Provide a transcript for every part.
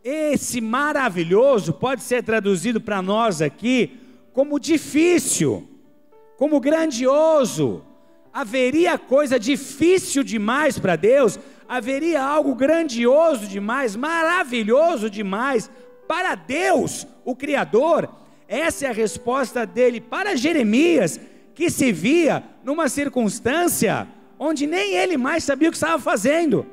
esse maravilhoso pode ser traduzido para nós aqui como difícil, como grandioso. Haveria coisa difícil demais para Deus? Haveria algo grandioso demais, maravilhoso demais para Deus, o Criador? Essa é a resposta dele para Jeremias, que se via numa circunstância onde nem ele mais sabia o que estava fazendo.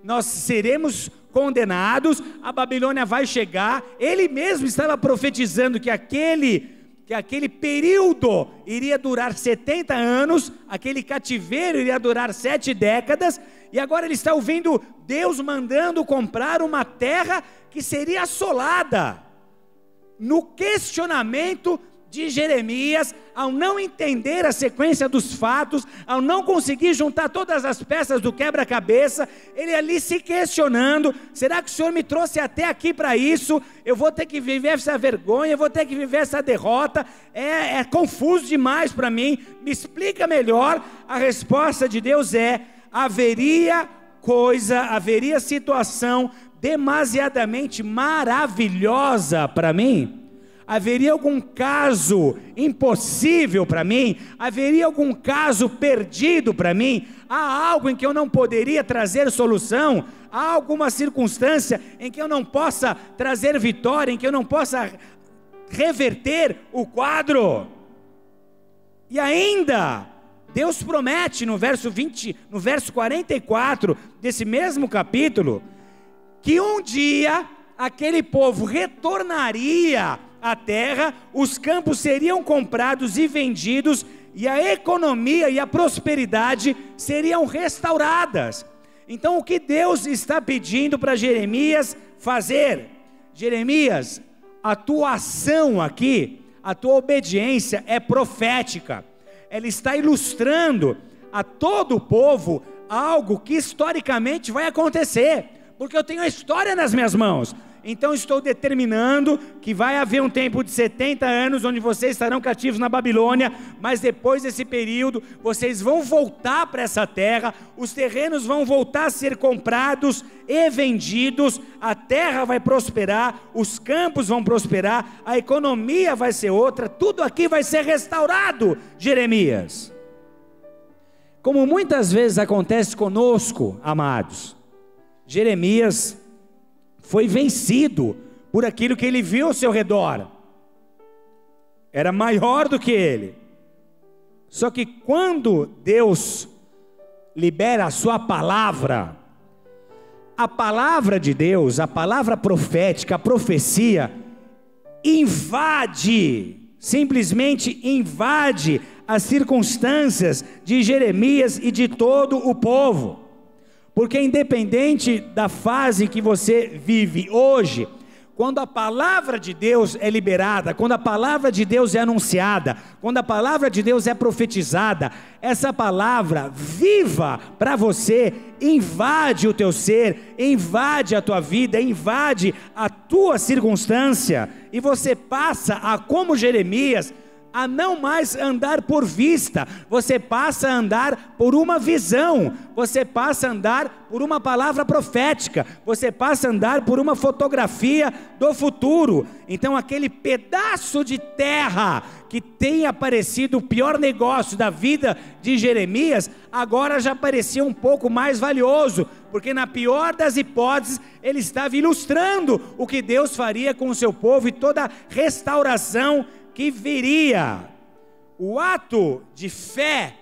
Nós seremos condenados, a Babilônia vai chegar. Ele mesmo estava profetizando que aquele período iria durar 70 anos, aquele cativeiro iria durar 7 décadas, e agora ele está ouvindo Deus mandando comprar uma terra que seria assolada. No questionamento de Jeremias, ao não entender a sequência dos fatos, ao não conseguir juntar todas as peças do quebra-cabeça, ele ali se questionando: será que o Senhor me trouxe até aqui para isso? Eu vou ter que viver essa vergonha, eu vou ter que viver essa derrota, é confuso demais para mim, me explica melhor. A resposta de Deus é: haveria situação demasiadamente maravilhosa para mim? Haveria algum caso impossível para mim? Haveria algum caso perdido para mim? Há algo em que eu não poderia trazer solução? Há alguma circunstância em que eu não possa trazer vitória, em que eu não possa reverter o quadro? E ainda, Deus promete no verso 44 desse mesmo capítulo, que um dia aquele povo retornaria à terra, os campos seriam comprados e vendidos, e a economia e a prosperidade seriam restauradas. Então o que Deus está pedindo para Jeremias fazer? Jeremias, a tua ação aqui, a tua obediência é profética. Ela está ilustrando a todo o povo algo que historicamente vai acontecer, porque eu tenho a história nas minhas mãos. Então estou determinando que vai haver um tempo de 70 anos onde vocês estarão cativos na Babilônia, mas depois desse período vocês vão voltar para essa terra, os terrenos vão voltar a ser comprados e vendidos, a terra vai prosperar, os campos vão prosperar, a economia vai ser outra, tudo aqui vai ser restaurado, Jeremias. Como muitas vezes acontece conosco, amados, Jeremias foi vencido por aquilo que ele viu ao seu redor, era maior do que ele. Só que quando Deus libera a sua palavra, a palavra de Deus, a palavra profética, a profecia, simplesmente invade as circunstâncias de Jeremias e de todo o povo. Porque independente da fase que você vive hoje, quando a palavra de Deus é liberada, quando a palavra de Deus é anunciada, quando a palavra de Deus é profetizada, essa palavra viva para você, invade o teu ser, invade a tua vida, invade a tua circunstância, e você passa a, como Jeremias, a não mais andar por vista, você passa a andar por uma visão, você passa a andar por uma palavra profética, você passa a andar por uma fotografia do futuro. Então aquele pedaço de terra que tem aparecido o pior negócio da vida de Jeremias, agora já parecia um pouco mais valioso, porque na pior das hipóteses, ele estava ilustrando o que Deus faria com o seu povo e toda a restauração que viria. O ato de fé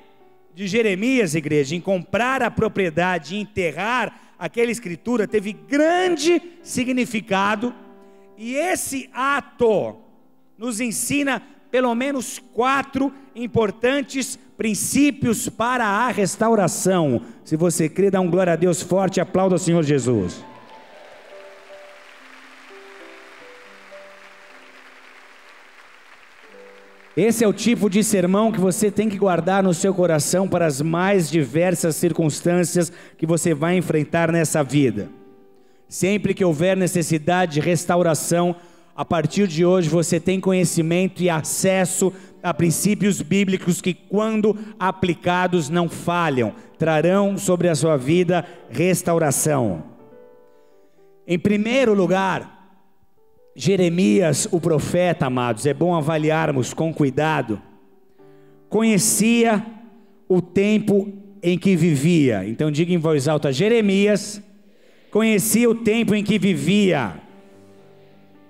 de Jeremias, igreja, em comprar a propriedade e enterrar aquela escritura, teve grande significado, e esse ato nos ensina pelo menos 4 importantes princípios para a restauração. Se você crê, dá um glória a Deus forte e aplauda o Senhor Jesus. Esse é o tipo de sermão que você tem que guardar no seu coração para as mais diversas circunstâncias que você vai enfrentar nessa vida. Sempre que houver necessidade de restauração, a partir de hoje você tem conhecimento e acesso a princípios bíblicos que, quando aplicados, não falham, trarão sobre a sua vida restauração. Em primeiro lugar, Jeremias, o profeta, amados, é bom avaliarmos com cuidado, conhecia o tempo em que vivia. Então diga em voz alta: Jeremias conhecia o tempo em que vivia.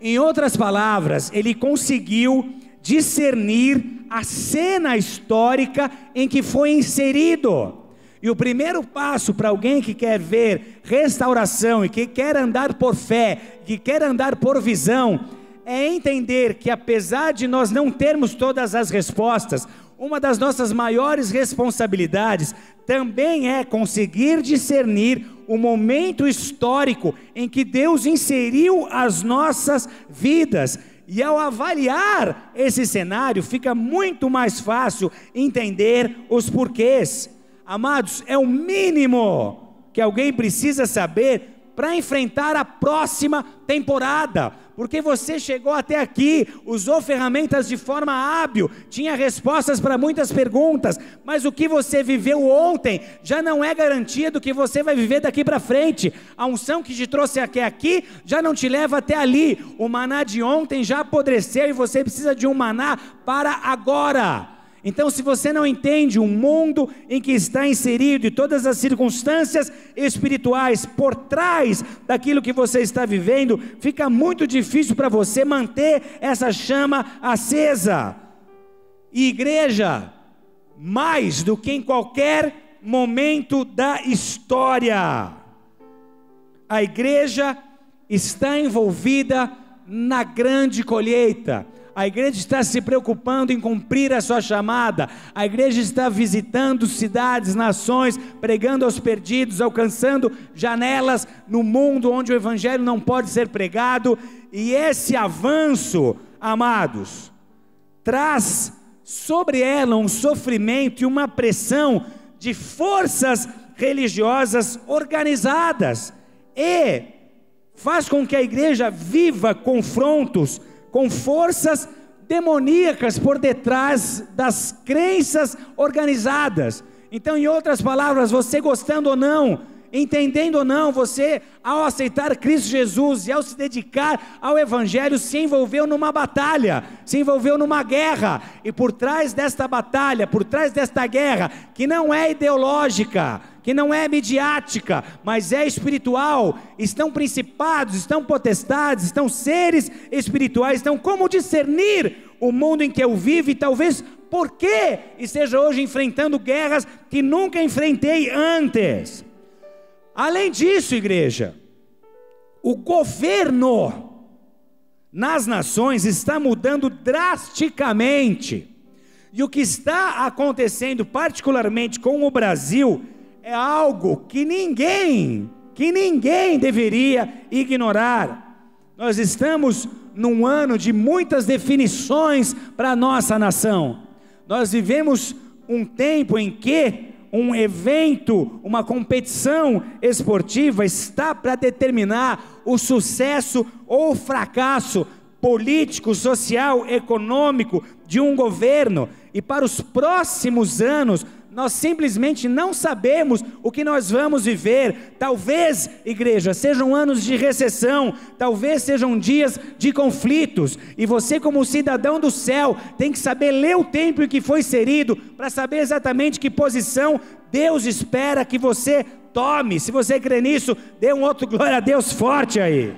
Em outras palavras, ele conseguiu discernir a cena histórica em que foi inserido. E o primeiro passo para alguém que quer ver restauração e que quer andar por fé, que quer andar por visão, é entender que apesar de nós não termos todas as respostas, uma das nossas maiores responsabilidades também é conseguir discernir o momento histórico em que Deus inseriu as nossas vidas. E ao avaliar esse cenário, fica muito mais fácil entender os porquês. Amados, é o mínimo que alguém precisa saber para enfrentar a próxima temporada, porque você chegou até aqui, usou ferramentas de forma hábil, tinha respostas para muitas perguntas, mas o que você viveu ontem já não é garantia do que você vai viver daqui para frente. A unção que te trouxe até aqui já não te leva até ali. O maná de ontem já apodreceu e você precisa de um maná para agora. Então, se você não entende o mundo em que está inserido e todas as circunstâncias espirituais por trás daquilo que você está vivendo, fica muito difícil para você manter essa chama acesa. E igreja, mais do que em qualquer momento da história, a igreja está envolvida na grande colheita. A igreja está se preocupando em cumprir a sua chamada. A igreja está visitando cidades, nações, pregando aos perdidos, alcançando janelas no mundo onde o evangelho não pode ser pregado. E esse avanço, amados, traz sobre ela um sofrimento e uma pressão de forças religiosas organizadas, e faz com que a igreja viva confrontos com forças demoníacas por detrás das crenças organizadas. Então, em outras palavras, você gostando ou não, entendendo ou não, você, ao aceitar Cristo Jesus e ao se dedicar ao Evangelho, se envolveu numa batalha, se envolveu numa guerra, e por trás desta batalha, por trás desta guerra, que não é ideológica, que não é midiática, mas é espiritual, estão principados, estão potestades, estão seres espirituais. Então, como discernir o mundo em que eu vivo e talvez por que esteja hoje enfrentando guerras que nunca enfrentei antes? Além disso, igreja, o governo nas nações está mudando drasticamente, e o que está acontecendo particularmente com o Brasil é algo que ninguém deveria ignorar. Nós estamos num ano de muitas definições para a nossa nação. Nós vivemos um tempo em que um evento, uma competição esportiva está para determinar o sucesso ou o fracasso político, social, econômico de um governo. E para os próximos anos, nós simplesmente não sabemos o que nós vamos viver. Talvez, igreja, sejam anos de recessão, talvez sejam dias de conflitos, e você, como cidadão do céu, tem que saber ler o tempo em que foi inserido, para saber exatamente que posição Deus espera que você tome. Se você crê nisso, dê um outro glória a Deus forte aí.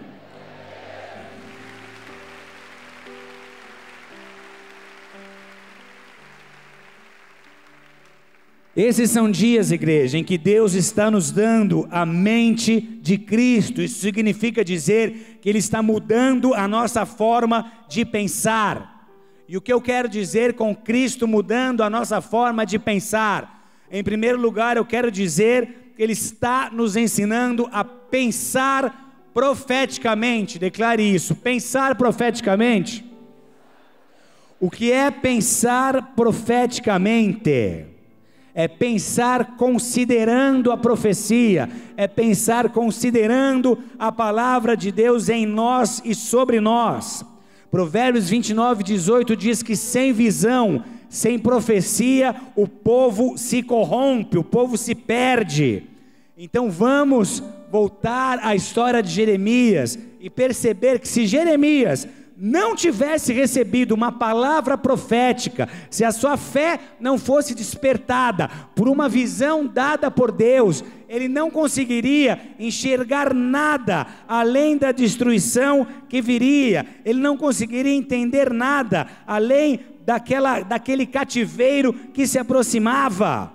Esses são dias, igreja, em que Deus está nos dando a mente de Cristo. Isso significa dizer que Ele está mudando a nossa forma de pensar. E o que eu quero dizer com Cristo mudando a nossa forma de pensar? Em primeiro lugar, eu quero dizer que Ele está nos ensinando a pensar profeticamente. Declare isso: pensar profeticamente. O que é pensar profeticamente? É pensar considerando a profecia, é pensar considerando a palavra de Deus em nós e sobre nós. Provérbios 29:18 diz que sem visão, sem profecia, o povo se corrompe, o povo se perde. Então vamos voltar à história de Jeremias e perceber que se Jeremias não tivesse recebido uma palavra profética, se a sua fé não fosse despertada por uma visão dada por Deus, ele não conseguiria enxergar nada além da destruição que viria, ele não conseguiria entender nada além daquele cativeiro que se aproximava.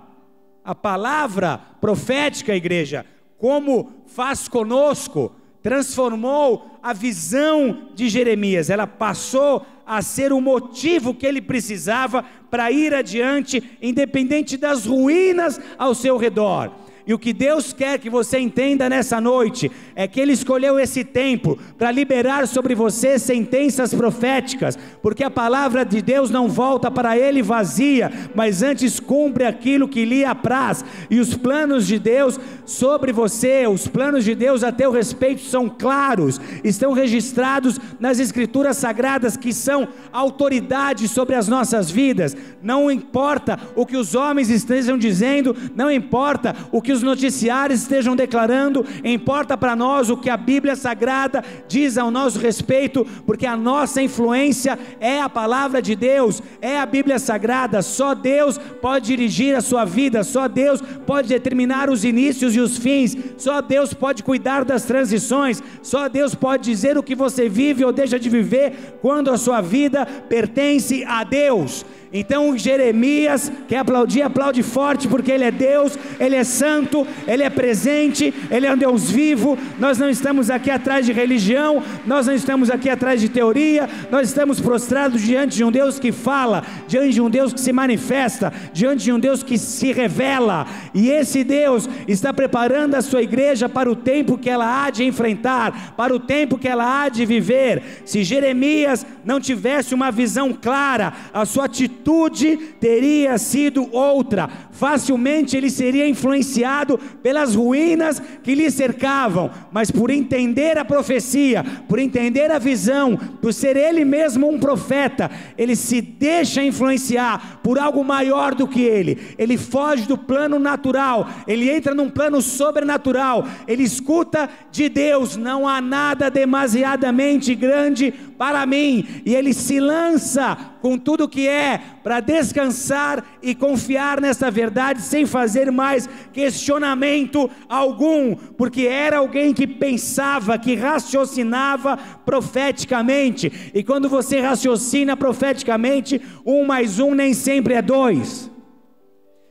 A palavra profética, igreja, como faz conosco, transformou a visão de Jeremias. Ela passou a ser o motivo que ele precisava para ir adiante, independente das ruínas ao seu redor. E o que Deus quer que você entenda nessa noite é que Ele escolheu esse tempo para liberar sobre você sentenças proféticas, porque a palavra de Deus não volta para Ele vazia, mas antes cumpre aquilo que lhe apraz. E os planos de Deus sobre você, os planos de Deus a teu respeito são claros, estão registrados nas Escrituras Sagradas, que são autoridade sobre as nossas vidas. Não importa o que os homens estejam dizendo, não importa o que os noticiários estejam declarando, importa para nós o que a Bíblia Sagrada diz ao nosso respeito, porque a nossa influência é a palavra de Deus, é a Bíblia Sagrada. Só Deus pode dirigir a sua vida, só Deus pode determinar os inícios e os fins, só Deus pode cuidar das transições, só Deus pode dizer o que você vive ou deixa de viver quando a sua vida pertence a Deus. Então Jeremias, quer aplaudir? Aplaude forte, porque Ele é Deus, Ele é santo, Ele é presente, Ele é um Deus vivo. Nós não estamos aqui atrás de religião, nós não estamos aqui atrás de teoria, nós estamos prostrados diante de um Deus que fala, diante de um Deus que se manifesta, diante de um Deus que se revela, e esse Deus está preparando a sua igreja para o tempo que ela há de enfrentar, para o tempo que ela há de viver. Se Jeremias não tivesse uma visão clara, a sua atitude teria sido outra. Facilmente ele seria influenciado pelas ruínas que lhe cercavam, mas por entender a profecia, por entender a visão, por ser ele mesmo um profeta, ele se deixa influenciar por algo maior do que ele foge do plano natural, ele entra num plano sobrenatural, ele escuta de Deus: não há nada demasiadamente grande para mim, e ele se lança com tudo que é, para descansar e confiar nessa verdade, sem fazer mais questionamento algum, porque era alguém que pensava, que raciocinava profeticamente, e quando você raciocina profeticamente, 1 mais 1 nem sempre é 2,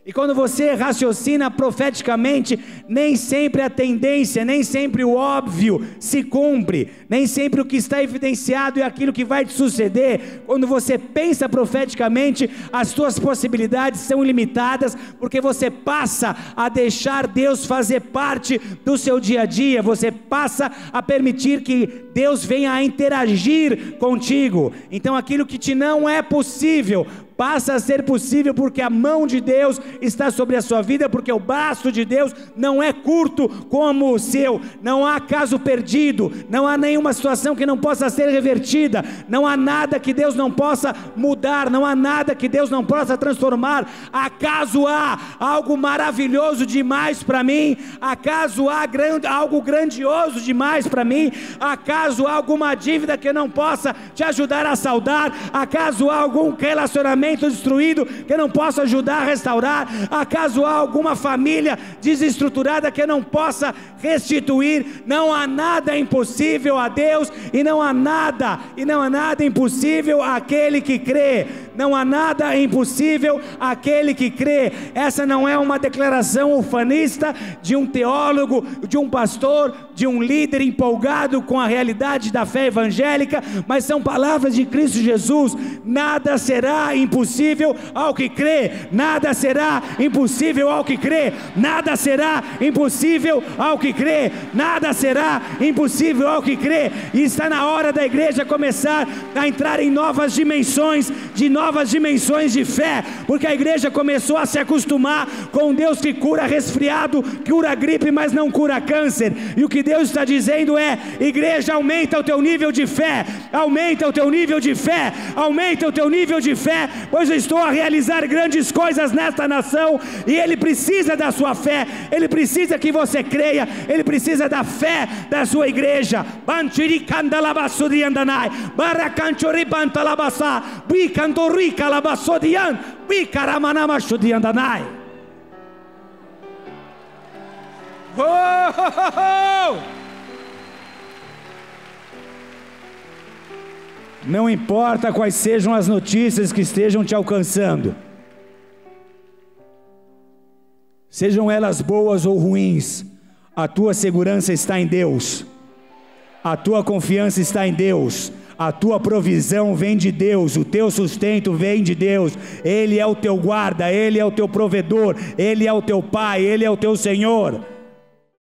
e quando você raciocina profeticamente, nem sempre a tendência, nem sempre o óbvio se cumpre, nem sempre o que está evidenciado é aquilo que vai te suceder. Quando você pensa profeticamente, as suas possibilidades são ilimitadas, porque você passa a deixar Deus fazer parte do seu dia a dia, você passa a permitir que Deus venha a interagir contigo. Então aquilo que te não é possível, passa a ser possível, porque a mão de Deus está sobre a sua vida, porque o braço de Deus não é curto como o seu, não há caso perdido, não há nenhuma situação que não possa ser revertida, não há nada que Deus não possa mudar, não há nada que Deus não possa transformar. Acaso há algo maravilhoso demais para mim? Acaso há algo grandioso demais para mim? Acaso há alguma dívida que eu não possa te ajudar a saldar? Acaso há algum relacionamento destruído que eu não posso ajudar a restaurar? Acaso há alguma família desestruturada que eu não possa restituir? Não há nada impossível a Deus, e não há nada impossível àquele que crê. Não há nada impossível àquele que crê. Essa não é uma declaração ufanista de um teólogo, de um pastor, de um líder empolgado com a realidade da fé evangélica, mas são palavras de Cristo Jesus. Nada será impossível ao que crê, nada será impossível ao que crê, nada será impossível ao que crê, nada será impossível ao que crê. E está na hora da igreja começar a entrar em novas dimensões de fé, porque a igreja começou a se acostumar com Deus que cura resfriado, cura gripe, mas não cura câncer. E o que Deus está dizendo é: igreja, aumenta o teu nível de fé, aumenta o teu nível de fé, aumenta o teu nível de fé, pois eu estou a realizar grandes coisas nesta nação, e Ele precisa da sua fé, Ele precisa que você creia, Ele precisa da fé da sua igreja. Não importa quais sejam as notícias que estejam te alcançando, sejam elas boas ou ruins, a tua segurança está em Deus, a tua confiança está em Deus, a tua provisão vem de Deus, o teu sustento vem de Deus. Ele é o teu guarda, Ele é o teu provedor, Ele é o teu Pai, Ele é o teu Senhor.